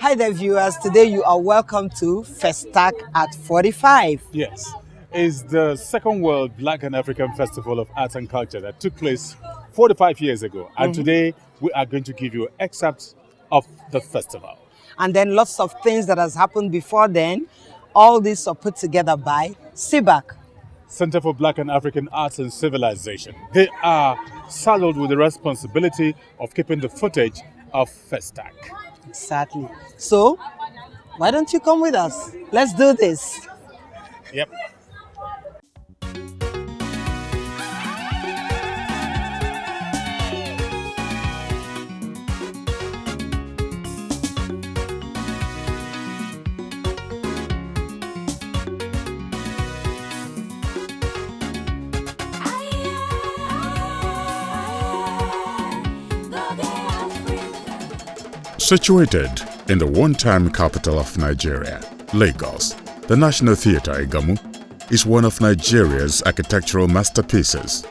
Hi there, viewers. Today you are welcome to Festac at 45. Yes, it's the second World Black and African Festival of Arts and Culture that took place 45 years ago. And today we are going to give you excerpts of the festival. And then lots of things that has happened before then. All these are put together by Festac. Center for Black and African Arts and Civilization. They are saddled with the responsibility of keeping the footage of Festac. Exactly. So, why don't you come with us? Let's do this. Yep. Situated in the one-time capital of Nigeria, Lagos, the National Theatre Igamu is one of Nigeria's architectural masterpieces.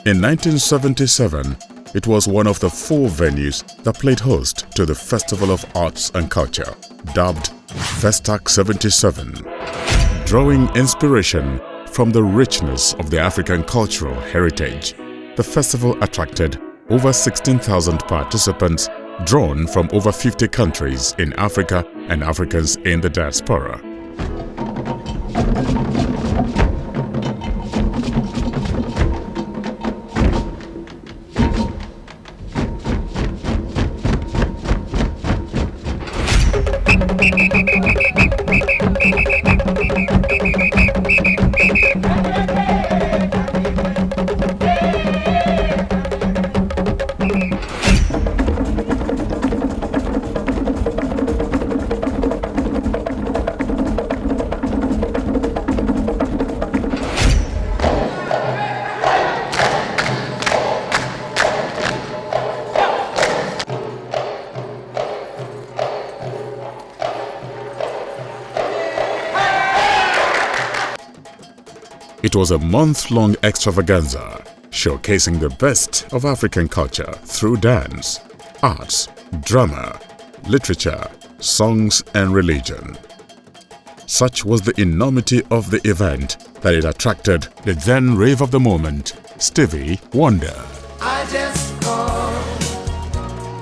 In 1977, it was one of the 4 venues that played host to the Festival of Arts and Culture, dubbed Festac 77. Drawing inspiration from the richness of the African cultural heritage, the festival attracted over 16,000 participants drawn from over 50 countries in Africa and Africans in the diaspora. It was a month-long extravaganza showcasing the best of African culture through dance, arts, drama, literature, songs and religion. Such was the enormity of the event that it attracted the then rave of the moment, Stevie Wonder. I just called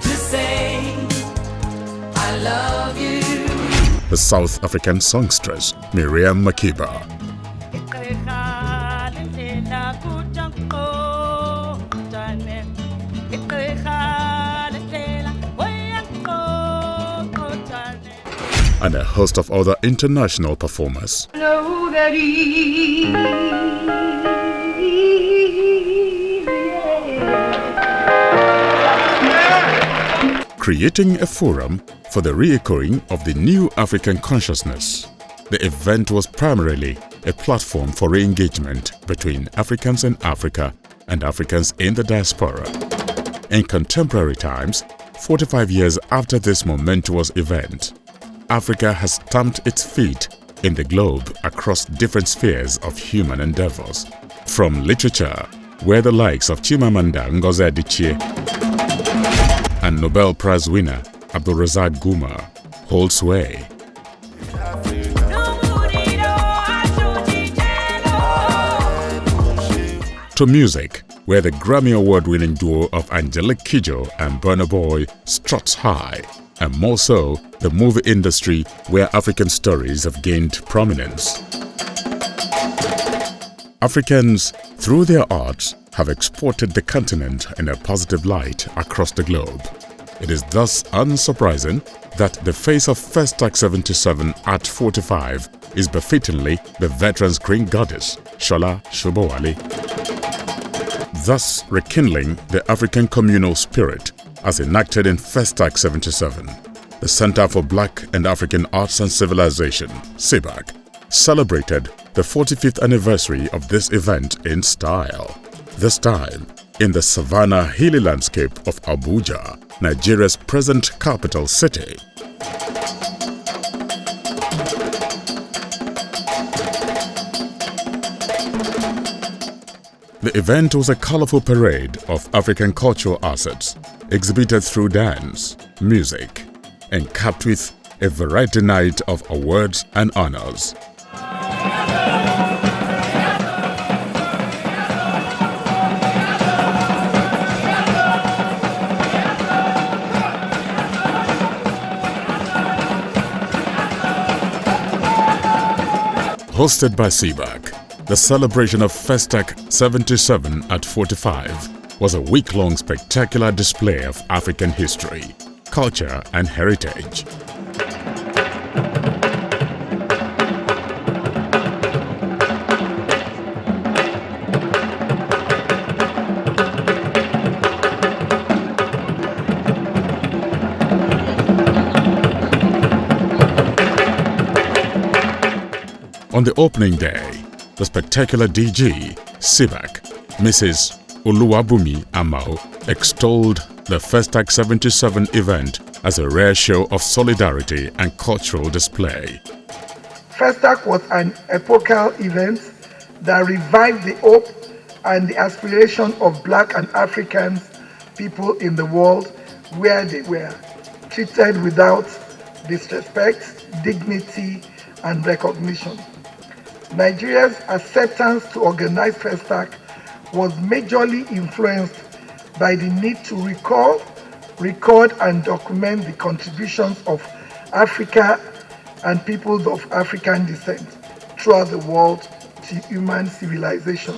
to say I love you. The South African songstress Miriam Makeba. And a host of other international performers. Creating a forum for the reoccurring of the new African consciousness. The event was primarily a platform for re-engagement between Africans in Africa and Africans in the diaspora. In contemporary times, 45 years after this momentous event, Africa has stamped its feet in the globe across different spheres of human endeavors. From literature, where the likes of Chimamanda Ngozi Adichie and Nobel Prize winner Abdulrazak Gumar hold sway, to music, where the Grammy Award-winning duo of Angelique Kidjo and Burna Boy struts high, and more so, the movie industry, where African stories have gained prominence. Africans, through their arts, have exported the continent in a positive light across the globe. It is thus unsurprising that the face of Festac 77 at 45 is befittingly the veteran's green goddess, Shola Shobowale. Thus rekindling the African communal spirit as enacted in Festac 77. The Center for Black and African Arts and Civilization, CBAC, celebrated the 45th anniversary of this event in style. This time, in the Savannah hilly landscape of Abuja, Nigeria's present capital city. The event was a colorful parade of African cultural assets, exhibited through dance, music, and capped with a variety night of awards and honors. Hosted by Festac, the celebration of Festac 77 at 45 was a week-long spectacular display of African history, culture and heritage. On the opening day, the spectacular DG, Festac, Mrs. Oluwabumi Amao, extolled the Festac 77 event as a rare show of solidarity and cultural display. Festac was an epochal event that revived the hope and the aspiration of Black and African people in the world, where they were treated without disrespect, dignity, and recognition. Nigeria's acceptance to organize Festac was majorly influenced by the need to recall, record, and document the contributions of Africa and peoples of African descent throughout the world to human civilization.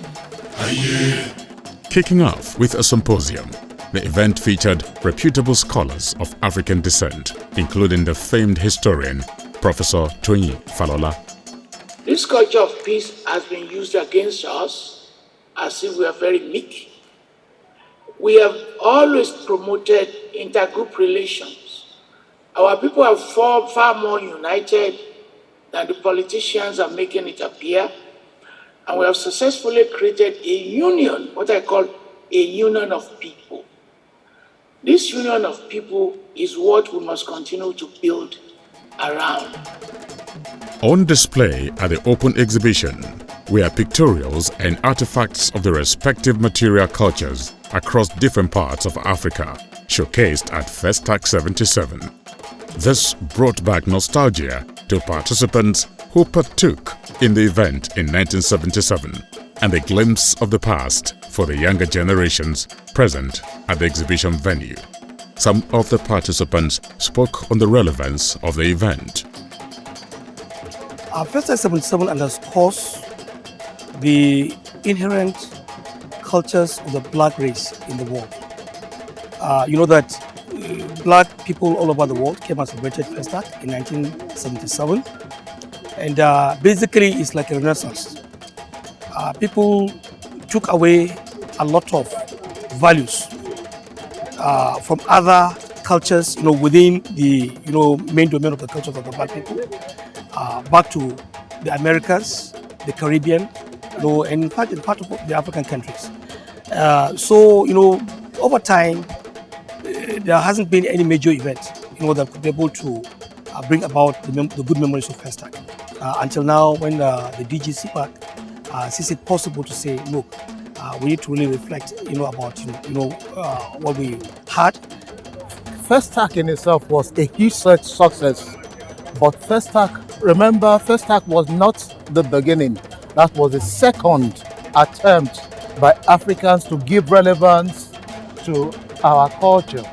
Kicking off with a symposium, the event featured reputable scholars of African descent, including the famed historian, Professor Toyin Falola. This culture of peace has been used against us as if we are very weak. We have always promoted intergroup relations. Our people are far more united than the politicians are making it appear. And we have successfully created a union, what I call a union of people. This union of people is what we must continue to build around. On display at the open exhibition were pictorials and artifacts of the respective material cultures across different parts of Africa, showcased at Festac 77. This brought back nostalgia to participants who partook in the event in 1977 and a glimpse of the past for the younger generations present at the exhibition venue. Some of the participants spoke on the relevance of the event. Festac 77 underscores the inherent cultures of the Black race in the world. You know that Black people all over the world came and celebrated Festac in 1977, and basically it's like a renaissance. People took away a lot of values from other cultures, within the main domain of the cultures of the Black people, back to the Americas, the Caribbean, and in fact in part of the African countries. So over time, there hasn't been any major event that could be able to bring about the good memories of Festac. Until now, when the DG Festac sees it possible to say, look, we need to really reflect, about what we had. Festac in itself was a huge success, but Festac was not the beginning. That was the second attempt by Africans to give relevance to our culture.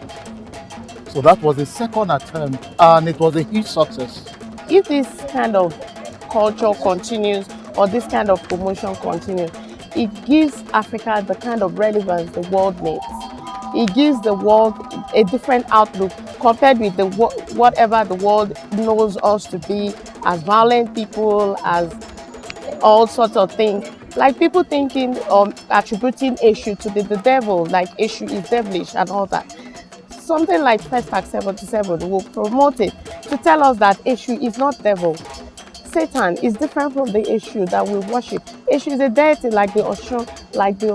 So that was the second attempt, and it was a huge success. If this kind of culture continues, or this kind of promotion continues, it gives Africa the kind of relevance the world needs. It gives the world a different outlook compared with whatever the world knows us to be, as violent people, as all sorts of things. Like people thinking attributing Eshu to the devil, like Eshu is devilish and all that. Something like Festac 77 will promote it to tell us that Eshu is not devil. Satan is different from the Eshu that we worship. Eshu is a deity like the Oshun, like the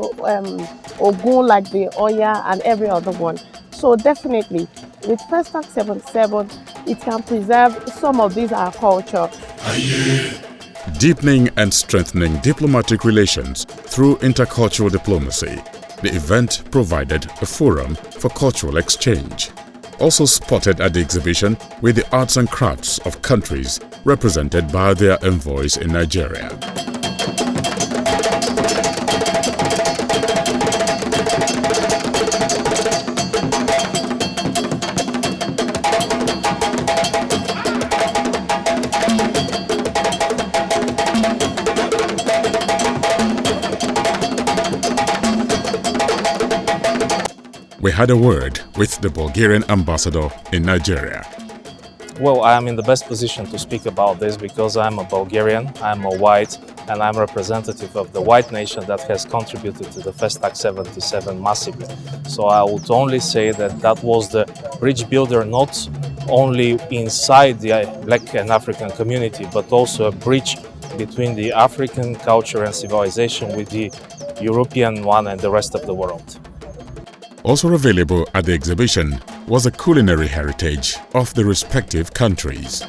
Ogun, like the Oya, and every other one. So definitely, with Festac 77, it can preserve some of these our culture. Deepening and strengthening diplomatic relations through intercultural diplomacy, the event provided a forum for cultural exchange. also spotted at the exhibition were the arts and crafts of countries represented by their envoys in Nigeria. We had a word with the Bulgarian ambassador in Nigeria. Well, I am in the best position to speak about this because I'm a Bulgarian, I'm a white, and I'm representative of the white nation that has contributed to the Festac 77 massively. So I would only say that that was the bridge builder not only inside the Black and African community, but also a bridge between the African culture and civilization with the European one and the rest of the world. Also available at the exhibition was the culinary heritage of the respective countries.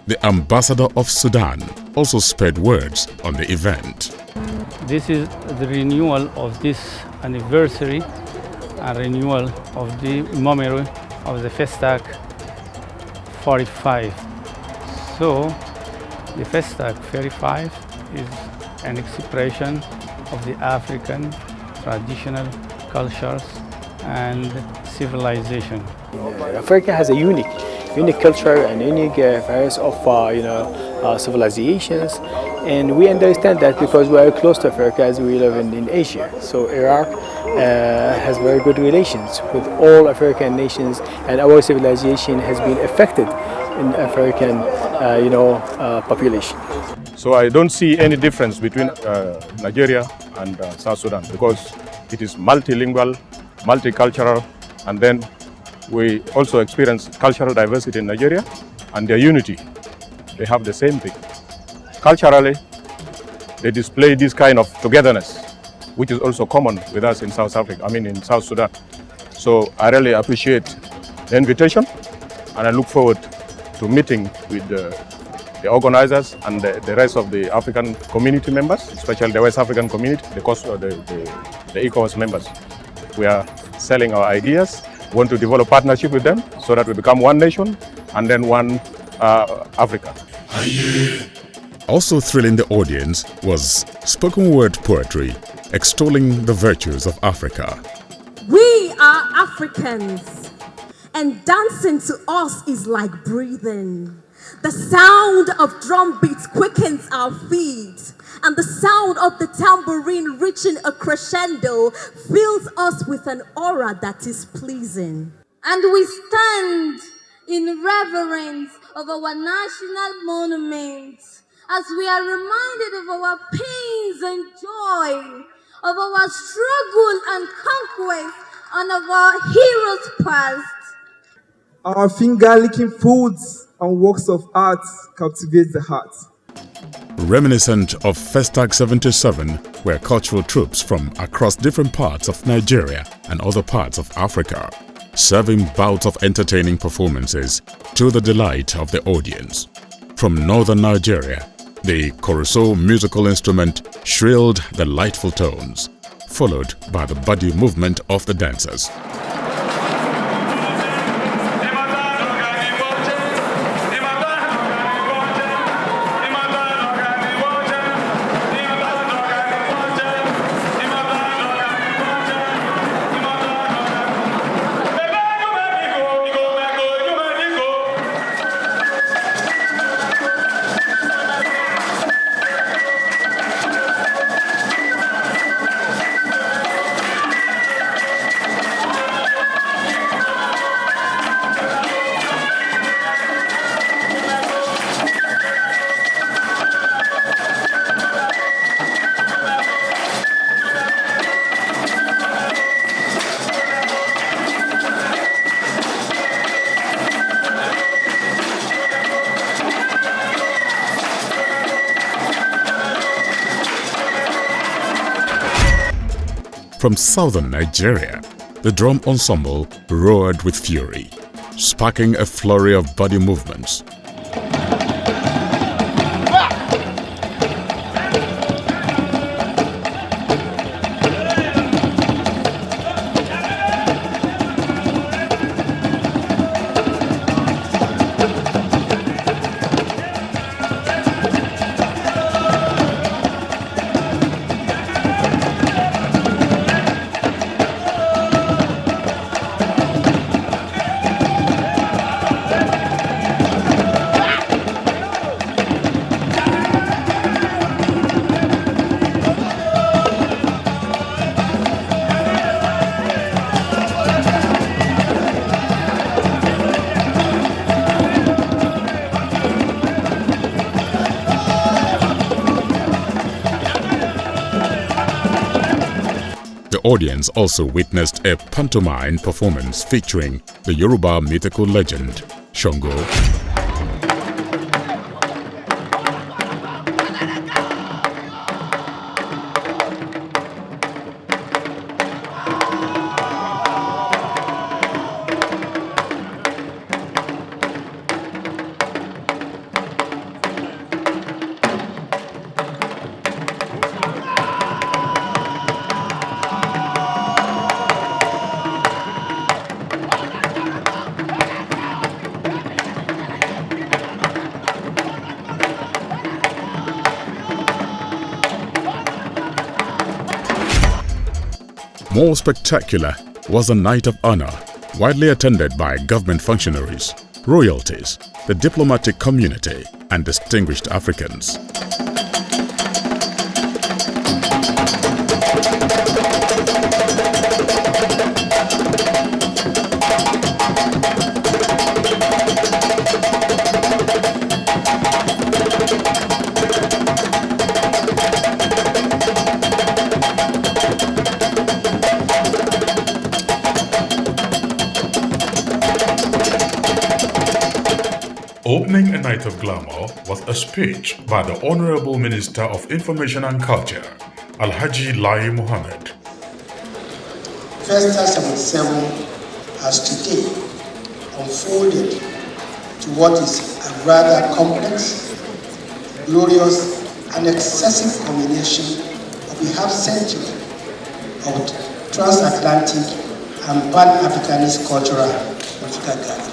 The ambassador of Sudan also spread words on the event. This is the renewal of this anniversary, a renewal of the memory of the Festac 45. So the Festac 45 is an expression of the African traditional cultures and civilization. Africa has a unique culture and unique various of civilizations, and we understand that because we are close to Africa as we live in Asia. So Iraq has very good relations with all African nations, and our civilization has been affected in African population. So I don't see any difference between Nigeria and South Sudan because it is multilingual, multicultural, and then we also experience cultural diversity in Nigeria and their unity. They have the same thing. Culturally, they display this kind of togetherness, which is also common with us in South Sudan. So I really appreciate the invitation, and I look forward to meeting with the organizers and the rest of the African community members, especially the West African community, the ECOWAS members. We are selling our ideas, want to develop partnership with them so that we become one nation and then one Africa. Also thrilling the audience was spoken word poetry extolling the virtues of Africa. We are Africans, and dancing to us is like breathing. The sound of drum beats quickens our feet, and the sound of the tambourine reaching a crescendo fills us with an aura that is pleasing. And we stand in reverence of our national monuments as we are reminded of our pains and joy, of our struggle and conquest, and of our heroes past. Our finger-licking foods and works of art captivate the heart. Reminiscent of Festac 77 were cultural troops from across different parts of Nigeria and other parts of Africa, serving bouts of entertaining performances to the delight of the audience. From northern Nigeria, the Koroso musical instrument shrilled delightful tones, followed by the body movement of the dancers. From southern Nigeria, the drum ensemble roared with fury. sparking a flurry of body movements. The audience also witnessed a pantomime performance featuring the Yoruba mythical legend, Shango. More spectacular was a night of honor, widely attended by government functionaries, royalties, the diplomatic community, and distinguished Africans. Opening a night of glamour was a speech by the Honorable Minister of Information and Culture, Alhaji Lai Mohammed. Festac 77 has today unfolded to what is a rather complex, glorious, and excessive combination of a half-century of transatlantic and pan-Africanist cultural political gatherings.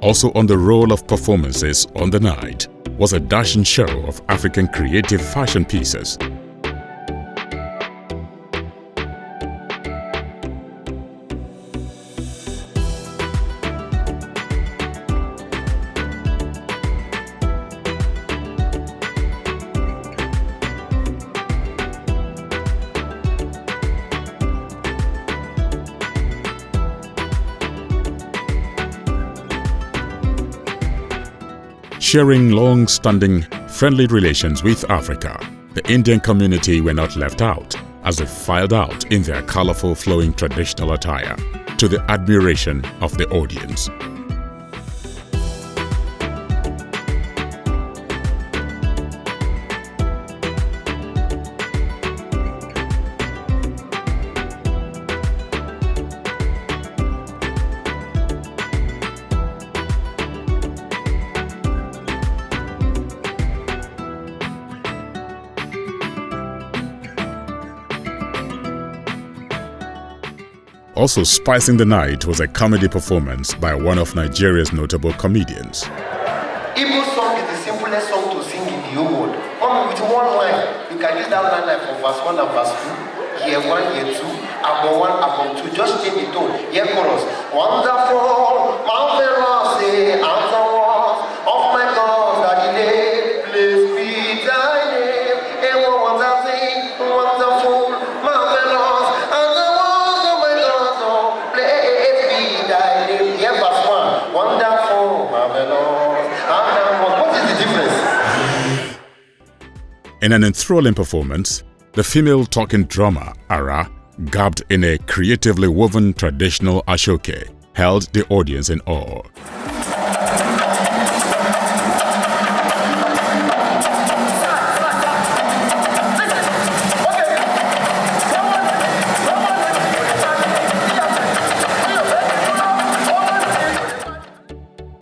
Also on the roll of performances on the night was a dashing show of African creative fashion pieces. Sharing long-standing friendly relations with Africa, the Indian community were not left out as they filed out in their colorful flowing traditional attire, to the admiration of the audience. Also spicing the night was a comedy performance by one of Nigeria's notable comedians. Igbo song is the simplest song to sing in the whole world. With one line, you can use that line like from verse 1 and verse 2, year 1, year 2, album 1, album 2, just change the tone. Year chorus. Wonderful, marvelous, afterwards, of my God, that the day, please be thy name, and what I sing, wonderful, marvelous, afterwards, of my God, so please be thy name. Year verse 1, wonderful, marvelous, afterwards. What is the difference? In an enthralling performance, the female talking drummer, Ara, garbed in a creatively woven traditional ashoke, held the audience in awe.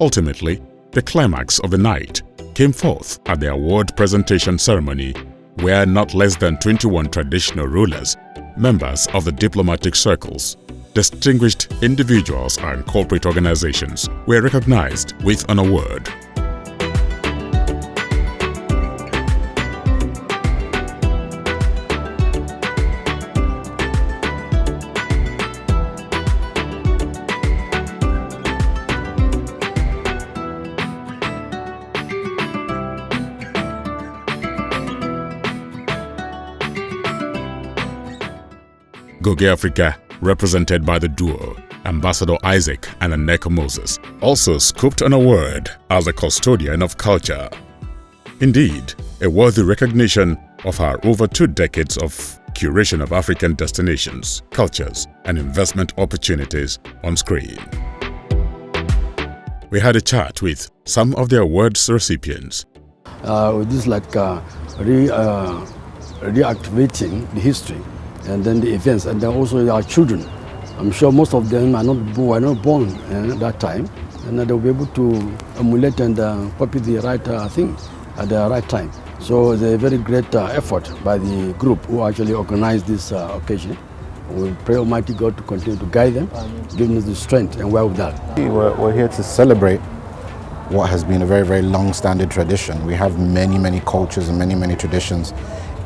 Ultimately, the climax of the night came forth at the award presentation ceremony, where not less than 21 traditional rulers, members of the diplomatic circles, distinguished individuals and corporate organizations were recognized with an award. Goge Africa, represented by the duo Ambassador Isaac and Aneka Moses, also scooped an award as a custodian of culture. Indeed, a worthy recognition of our over 2 decades of curation of African destinations, cultures, and investment opportunities on screen. We had a chat with some of the awards recipients. This is like reactivating the history and then the events, and then also our children. I'm sure most of them are not born at that time, and they'll be able to emulate and copy the right thing at the right time. So it's a very great effort by the group who actually organized this occasion. We pray Almighty God to continue to guide them, giving us the strength and wherewithal. We're here to celebrate what has been a very, very long-standing tradition. We have many, many cultures and many, many traditions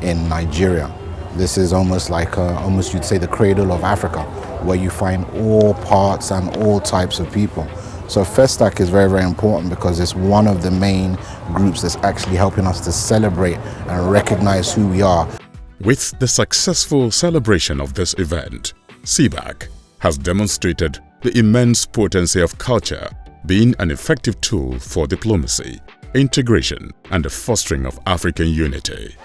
in Nigeria. This is almost like, almost you'd say, the cradle of Africa, where you find all parts and all types of people. So Festac is very, very important because it's one of the main groups that's actually helping us to celebrate and recognize who we are. With the successful celebration of this event, CBAC has demonstrated the immense potency of culture being an effective tool for diplomacy, integration, and the fostering of African unity.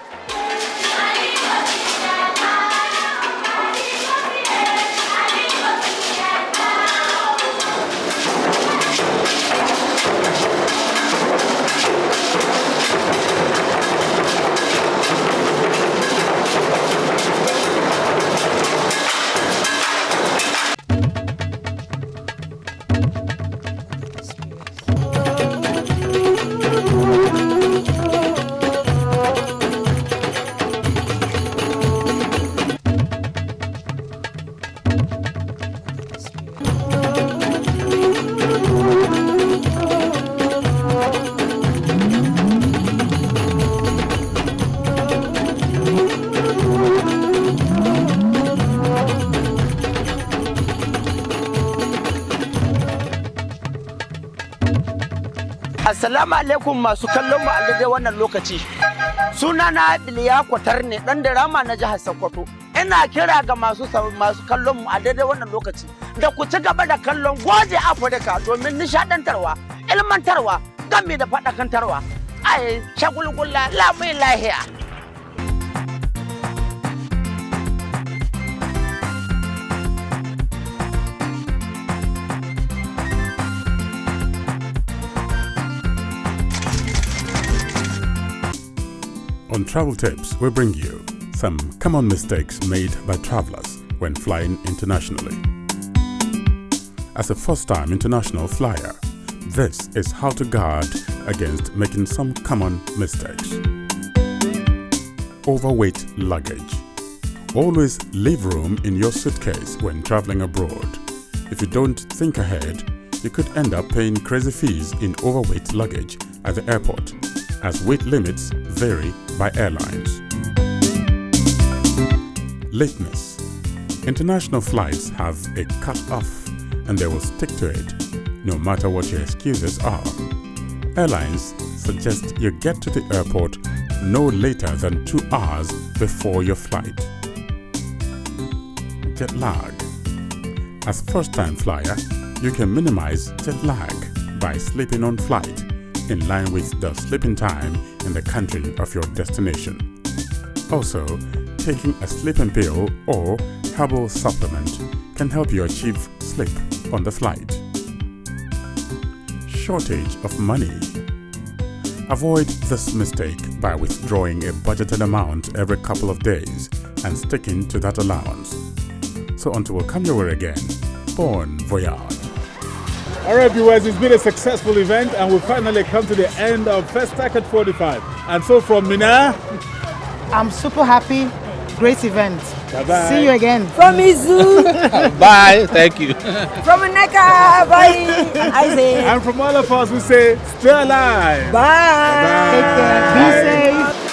Assalamu alaikum masu kallon mu a daidai wannan lokaci. Sunana Biliya Kwatar ne, dan drama na jihar Sokoto. Ina kira ga masu kallon mu a daidai wannan lokaci da ku ci gaba da kallon Goge Africa domin nishadantarwa, ilmantarwa, game da fadakantarwa. Ai shagulgulla lamun lahiya. On Travel Tips, we bring you some common mistakes made by travelers when flying internationally. As a first-time international flyer, this is how to guard against making some common mistakes. Overweight luggage. Always leave room in your suitcase when traveling abroad. If you don't think ahead, you could end up paying crazy fees in overweight luggage at the airport, as weight limits vary by airlines. Lateness. International flights have a cut-off and they will stick to it, no matter what your excuses are. Airlines suggest you get to the airport no later than 2 hours before your flight. Jet lag. As first-time flyer, you can minimize jet lag by sleeping on flight in line with the sleeping time in the country of your destination. Also, taking a sleeping pill or herbal supplement can help you achieve sleep on the flight. Shortage of money. Avoid this mistake by withdrawing a budgeted amount every couple of days and sticking to that allowance. So until we come your way again, bon voyage. All right, viewers, it's been a successful event, and we finally come to the end of Festac At 45. And so from Mina, I'm super happy. Great event. Bye-bye. See you again. From Izu. bye. Thank you. From Neka. Bye. I say. And from all of us, we say, stay alive. Bye. Bye. Take care. Be safe.